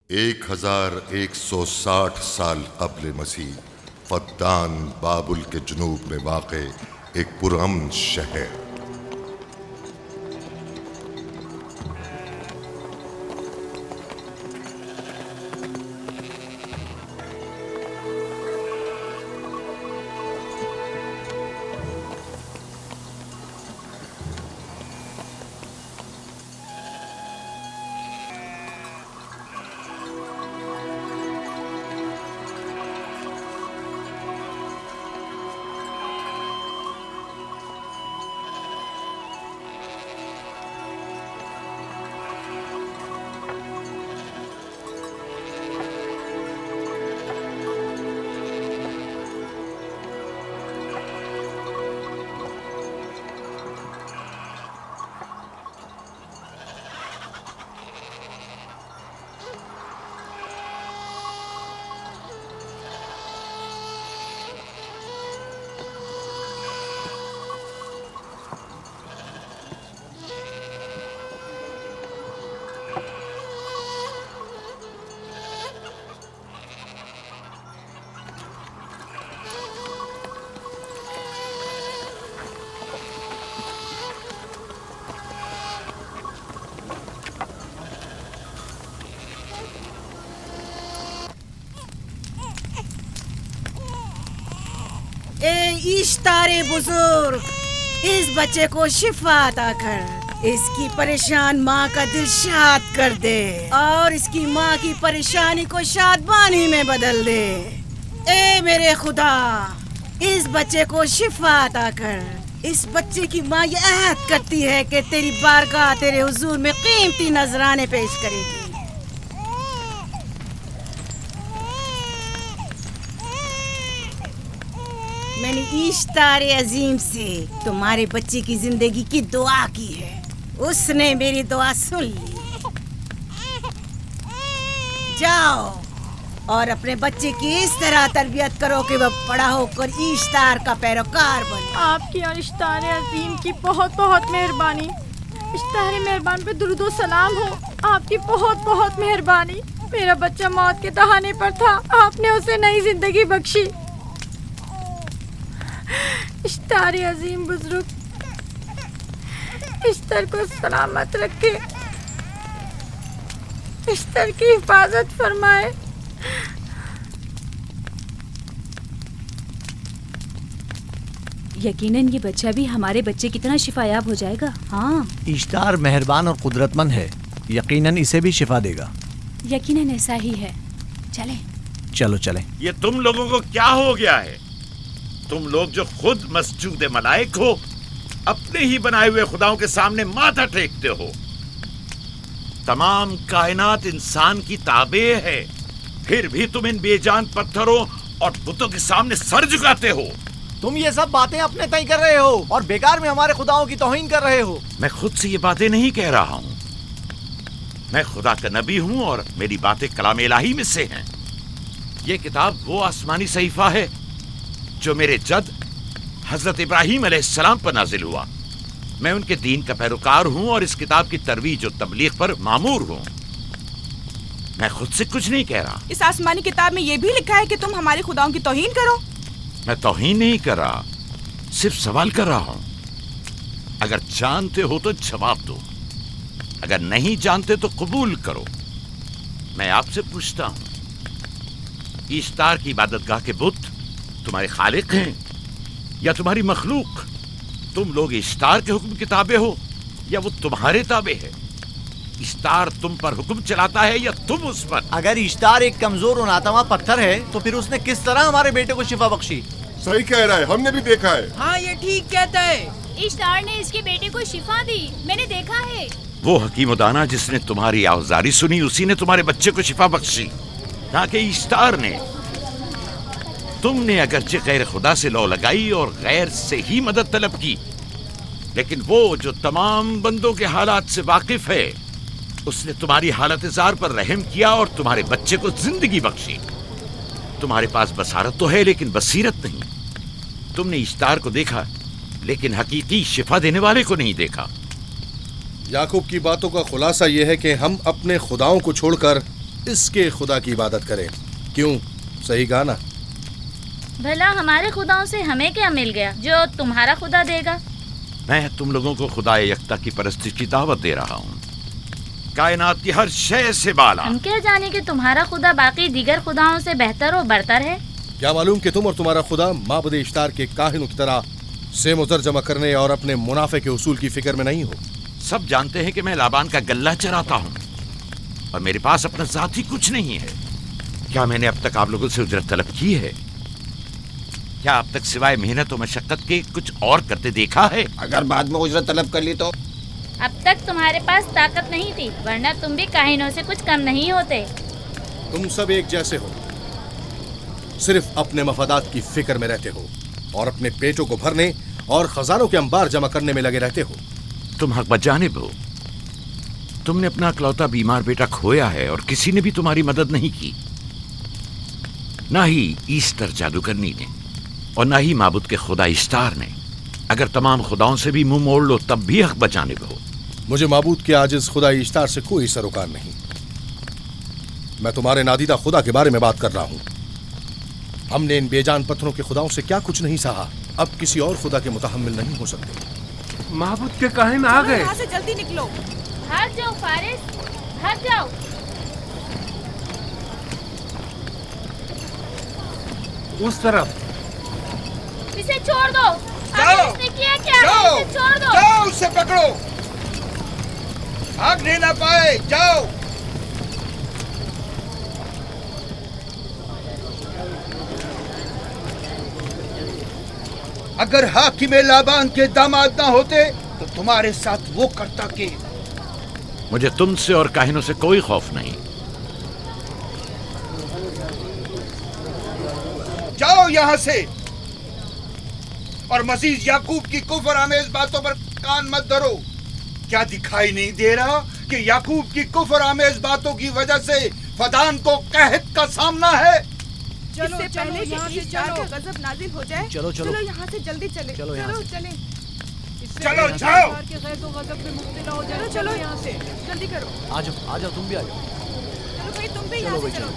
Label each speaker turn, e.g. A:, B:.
A: 1160 سال قبل مسیح فدان بابل کے جنوب میں واقع ایک پرامن شہر۔
B: اشتار بزرگ، اس بچے کو شفا عطا کر، اس کی پریشان ماں کا دل شاد کر دے اور اس کی ماں کی پریشانی کو شادمانی میں بدل دے۔ اے میرے خدا، اس بچے کو شفا عطا کر۔ اس بچے کی ماں یہ عہد کرتی ہے کہ تیری بارگاہ تیرے حضور میں قیمتی نذرانے پیش کرے گی۔ میں نے اشتار عظیم سے تمہارے بچے کی زندگی کی دعا کی ہے، اس نے میری دعا سن لی۔ جاؤ اور اپنے بچے کی اس طرح تربیت کرو کہ وہ بڑا ہو کر اشتار کا پیروکار بنے۔
C: آپ کی اور اشتار عظیم کی بہت بہت مہربانی۔ اشتار مہربان پہ درود و سلام ہو، آپ کی بہت بہت مہربانی۔ میرا بچہ موت کے دہانے پر تھا، آپ نے اسے نئی زندگی بخشی۔ اشتار عظیم بزرگ اشتر کو سلامت رکھے، اشتر کی حفاظت فرمائے۔
D: یقیناً یہ بچہ بھی ہمارے بچے کی طرح شفا یاب ہو جائے گا۔ ہاں،
E: اشتار مہربان اور قدرت مند ہے، یقیناً اسے بھی شفا دے گا۔
D: یقیناً ایسا ہی ہے۔ چلیں
E: چلو چلیں۔
F: یہ تم لوگوں کو کیا ہو گیا ہے؟ تم لوگ جو خود مسجود ملائک ہو، اپنے ہی بنائے ہوئے خداؤں کے سامنے ماتھا ٹیکتے ہو۔ تمام کائنات انسان کی تابع ہے، پھر بھی تم ان بے جان پتھروں اور بتوں کے سامنے سر جھکاتے ہو۔
E: تم یہ سب باتیں اپنے تئیں کر رہے ہو اور بیکار میں ہمارے خداؤں کی توہین کر رہے ہو۔
F: میں خود سے یہ باتیں نہیں کہہ رہا ہوں، میں خدا کا نبی ہوں اور میری باتیں کلام الہی میں سے ہیں۔ یہ کتاب وہ آسمانی صحیفہ ہے جو میرے جد حضرت ابراہیم علیہ السلام پر نازل ہوا۔ میں ان کے دین کا پیروکار ہوں اور اس کتاب کی ترویج و تبلیغ پر مامور ہوں۔ میں خود سے کچھ نہیں کہہ رہا۔
G: اس آسمانی کتاب میں یہ بھی لکھا ہے کہ تم ہمارے خداؤں کی توہین کرو۔
F: میں توہین نہیں کر رہا، صرف سوال کر رہا ہوں۔ اگر جانتے ہو تو جواب دو، اگر نہیں جانتے تو قبول کرو۔ میں آپ سے پوچھتا ہوں، اشتار کی عبادت گاہ کے بت تمہارے خالق ہیں یا تمہاری مخلوق؟ تم لوگ اشتار کے حکم کے تابع ہو یا وہ تمہارے تابع ہے؟ اشتار تم پر حکم چلاتا ہے یا تم اس پر؟
E: اگر اشتار ایک کمزور اور ناتواں پتھر ہے تو پھر اس نے کس طرح ہمارے بیٹے کو شفا بخشی؟
A: صحیح کہہ رہا ہے، ہم نے بھی دیکھا ہے۔
G: ہاں، یہ ٹھیک کہتا ہے۔
H: اشتار نے اس کے بیٹے کو شفا دی، میں نے دیکھا ہے۔
F: وہ حکیم و دانا جس نے تمہاری آوزاری سنی، اسی نے تمہارے بچے کو شفا بخشی، نہ کہ اشتار نے۔ تم نے اگرچہ غیر خدا سے لو لگائی اور غیر سے ہی مدد طلب کی، لیکن وہ جو تمام بندوں کے حالات سے واقف ہے، اس نے تمہاری حالت زار پر رحم کیا اور تمہارے بچے کو زندگی بخشی۔ تمہارے پاس بصارت تو ہے لیکن بصیرت نہیں۔ تم نے اشتار کو دیکھا لیکن حقیقی شفا دینے والے کو نہیں دیکھا۔
I: یعقوب کی باتوں کا خلاصہ یہ ہے کہ ہم اپنے خداؤں کو چھوڑ کر اس کے خدا کی عبادت کریں. کیوں؟ صحیح کہا نا؟
J: بھلا ہمارے خداؤں سے ہمیں کیا مل گیا جو تمہارا خدا دے گا؟
F: میں تم لوگوں کو خدا یکتا کی پرستش کی دعوت دے رہا ہوں، کائنات کی ہر شے سے بالا.
J: ہم کیا جانے کہ تمہارا خدا باقی دیگر خداؤں سے بہتر و برتر ہے؟
I: کیا معلوم کہ تم اور تمہارا خدا معبد اشتار کے کاہنوں کی طرح سیم و زر جمع کرنے اور اپنے منافع کے اصول کی فکر میں نہیں ہو؟
F: سب جانتے ہیں کہ میں لابان کا غلہ چراتا ہوں اور میرے پاس اپنا ذاتی کچھ نہیں ہے. کیا میں نے اب تک آپ لوگوں سے اجرت طلب کی ہے؟ کیا اب تک سوائے محنت و مشقت کے کچھ اور کرتے دیکھا ہے؟
E: اگر بعد میں اجرت طلب کر لی تو؟
J: اب تک تمہارے پاس طاقت نہیں تھی، ورنہ تم بھی کاہنوں سے کچھ کم نہیں ہوتے.
I: تم سب ایک جیسے ہو، صرف اپنے مفادات کی فکر میں رہتے ہو اور اپنے پیٹوں کو بھرنے اور خزانوں کے انبار جمع کرنے میں لگے رہتے ہو.
F: تم حق بجانب ہو. تم نے اپنا اکلوتا بیمار بیٹا کھویا ہے اور کسی نے بھی تمہاری مدد نہیں کی، نہ ہی ایسٹر جادوگرنی نے اور نہ ہی معبود کے خدا اشتار نے. اگر تمام خداؤں سے بھی منہ موڑ لو تب بھی حق بجانب ہو.
I: مجھے معبود کے عاجز خدا اشتار سے کوئی سروکار نہیں. میں تمہارے نادیدہ خدا کے بارے میں بات کر رہا ہوں. ہم نے ان بے جان پتھروں کے خداؤں سے کیا کچھ نہیں سہا، اب کسی اور خدا کے متحمل نہیں ہو سکتے.
K: معبود کے کاہن آ گئے.
G: یہاں سے جلدی نکلو.
J: بھاگ جاؤ فارس، بھاگ جاؤ.
K: اس طرف
J: اسے چھوڑ دو. اس نے کیا کیا ہے؟ اسے چھوڑ دو.
E: جاؤ اسے پکڑو، بھاگنے نہ پائے. جاؤ. اگر حاکم لابان کے داماد نہ ہوتے تو تمہارے ساتھ وہ کرتا کہ.
F: مجھے تم سے اور کاہنوں سے کوئی خوف نہیں.
E: جاؤ یہاں سے، اور مزید یعقوب کی کفر آمیز باتوں پر کان مت دھرو. کیا دکھائی نہیں دے رہا کہ یعقوب کی کفر آمیز باتوں کی وجہ سے فدان کو قحط کا سامنا ہے؟
G: چلو پہلے یہاں سے چلو، غضب نازل ہو جائے. چلو یہاں سے جلدی چلے. چلو چلیں.
E: چلو جاؤ.
G: چلو چلو یہاں سے جلدی کرو.
E: آ جاؤ تم بھی آ جاؤ.
G: چلو بھائی تم بھی یہاں سے چلو.